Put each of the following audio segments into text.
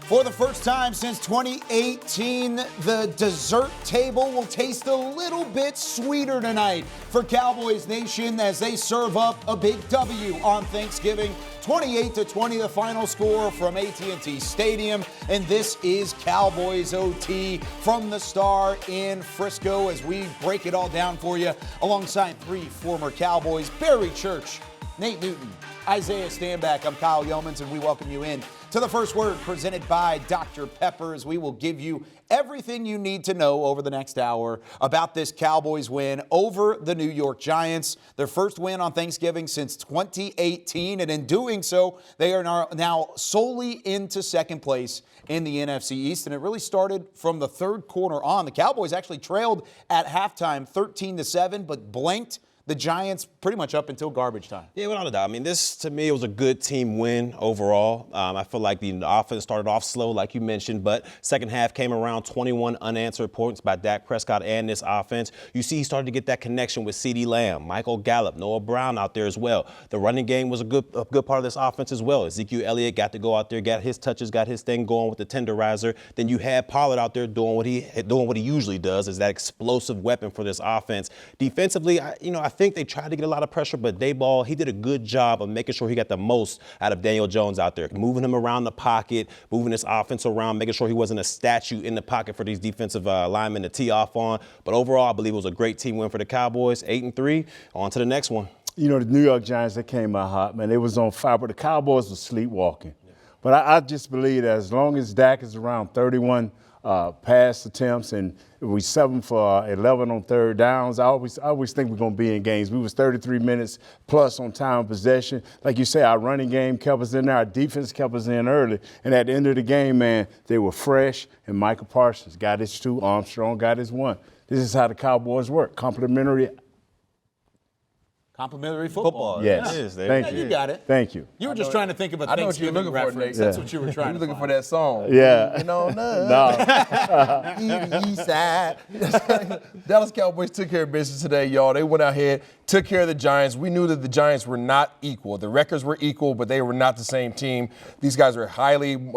For the first time since 2018, the dessert table will taste a little bit sweeter tonight for Cowboys Nation as they serve up a big W on Thanksgiving. 28-20 the final score from AT&T Stadium, and this is Cowboys OT from the Star in Frisco as we break it all down for you alongside three former Cowboys, Barry Church, Nate Newton, Isaiah Stanback. I'm Kyle Yeomans, and we welcome you in to the First Word presented by Dr. Pepper. We will give you everything you need to know over the next hour about this Cowboys win over the New York Giants. Their first win on Thanksgiving since 2018, and in doing so, they are now solely into second place in the NFC East, and it really started from the third quarter on. The Cowboys actually trailed at halftime 13-7, but blanked the Giants pretty much up until garbage time. Yeah, without a doubt. I mean, this, to me, it was a good team win overall. I feel like the offense started off slow, like you mentioned, but second half came around, 21 unanswered points by Dak Prescott and this offense. You see he started to get that connection with CeeDee Lamb, Michael Gallup, Noah Brown out there as well. The running game was a good part of this offense as well. Ezekiel Elliott got to go out there, got his touches, got his thing going with the tenderizer. Then you had Pollard out there doing what he usually does, is that explosive weapon for this offense. Defensively, I think they tried to get a lot of pressure, but Dayball, he did a good job of making sure he got the most out of Daniel Jones out there, moving him around the pocket, moving this offense around, making sure he wasn't a statue in the pocket for these defensive linemen to tee off on. But overall, I believe it was a great team win for the Cowboys, 8-3. On to the next one. You know, the New York Giants, they came out hot, man. They was on fire, but the Cowboys were sleepwalking. Yeah. But I just believe that as long as Dak is around 31 pass attempts and we 7 for 11 on third downs, I always think we're going to be in games. We was 33 minutes plus on time of possession. Like you say, our running game kept us in there. Our defense kept us in early. And at the end of the game, man, they were fresh. And Michael Parsons got his 2. Armstrong got his 1. This is how the Cowboys work. Complimentary football. Yes. It is. Thank you. You got it. Thank you. You were just trying to think of a Thanksgiving reference. That's what you were trying to looking find. for that song. Yeah. You know, East side. Dallas Cowboys took care of business today, y'all. They went out here, took care of the Giants. We knew that the Giants were not equal. The records were equal, but they were not the same team. These guys are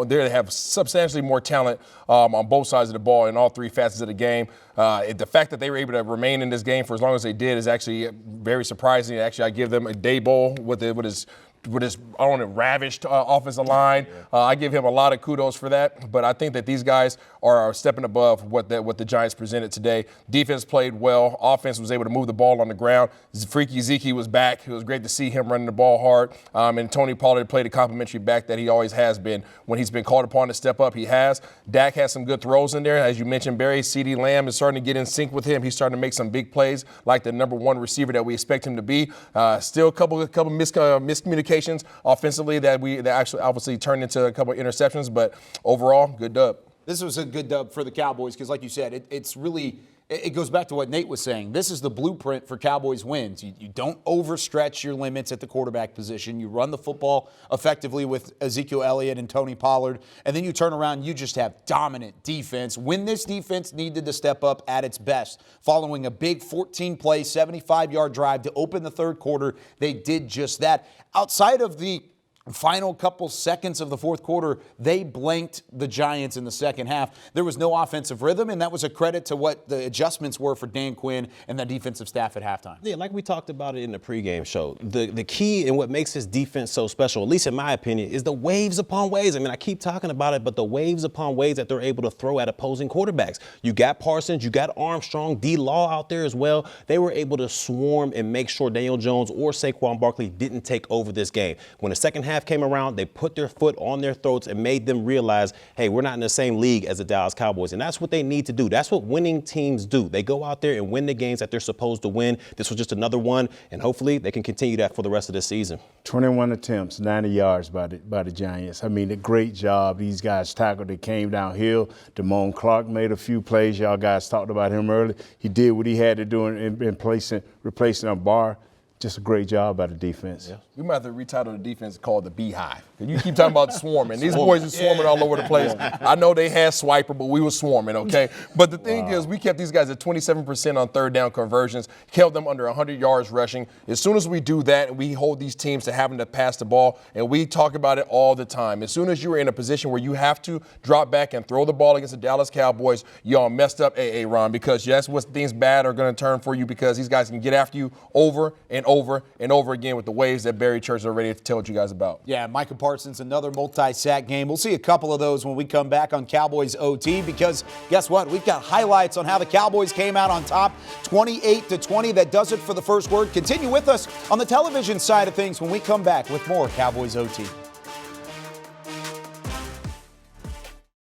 they have substantially more talent on both sides of the ball in all three facets of the game. The fact that they were able to remain in this game for as long as they did is actually very surprising. Actually, I give them a day bowl with his ravished offensive line. I give him a lot of kudos for that. But I think that these guys are stepping above what the Giants presented today. Defense played well. Offense was able to move the ball on the ground. Freaky Zeke was back. It was great to see him running the ball hard. And Tony Pollard played a complimentary back that he always has been. When he's been called upon to step up, he has. Dak has some good throws in there. As you mentioned, Barry, CeeDee Lamb is starting to get in sync with him. He's starting to make some big plays like the number one receiver that we expect him to be. Still a couple miscommunications offensively that actually obviously turned into a couple of interceptions, but overall, good dub. This was a good dub for the Cowboys because, like you said, it goes back to what Nate was saying. This is the blueprint for Cowboys wins. You don't overstretch your limits at the quarterback position. You run the football effectively with Ezekiel Elliott and Tony Pollard, and then you turn around and you just have dominant defense. When this defense needed to step up at its best, following a big 14-play, 75-yard drive to open the third quarter, they did just that. Outside of the final couple seconds of the fourth quarter, they blanked the Giants in the second half. There was no offensive rhythm, and that was a credit to what the adjustments were for Dan Quinn and the defensive staff at halftime. Yeah, like we talked about it in the pregame show, the key and what makes this defense so special, at least in my opinion, is the waves upon waves. I mean, I keep talking about it, but the waves upon waves that they're able to throw at opposing quarterbacks. You got Parsons, you got Armstrong, D-Law out there as well. They were able to swarm and make sure Daniel Jones or Saquon Barkley didn't take over this game. When the second half came around, they put their foot on their throats and made them realize, hey, we're not in the same league as the Dallas Cowboys. And that's what they need to do. That's what winning teams do. They go out there and win the games that they're supposed to win. This was just another one, and hopefully they can continue that for the rest of the season. 21 attempts, 90 yards by the Giants. I mean, a great job. These guys tackled. They came downhill. Damone Clark made a few plays. Y'all guys talked about him earlier. He did what he had to do in replacing a bar. just a great job by the defense. Yeah. We might have to retitle the defense called the Beehive. You keep talking about swarming. These boys are swarming all over the place. I know they had Swiper, but we were swarming, okay? But the thing is, we kept these guys at 27% on third down conversions, held them under 100 yards rushing. As soon as we do that and we hold these teams to having to pass the ball, and we talk about it all the time, as soon as you are in a position where you have to drop back and throw the ball against the Dallas Cowboys, y'all messed up Ron, because that's what things bad are going to turn for you, because these guys can get after you over and over and over again with the ways that Barry Church already told you guys about. Yeah, Micah Parsons, another multi-sack game. We'll see a couple of those when we come back on Cowboys OT, because guess what? We've got highlights on how the Cowboys came out on top 28-20. That does it for the first word. Continue with us on the television side of things when we come back with more Cowboys OT.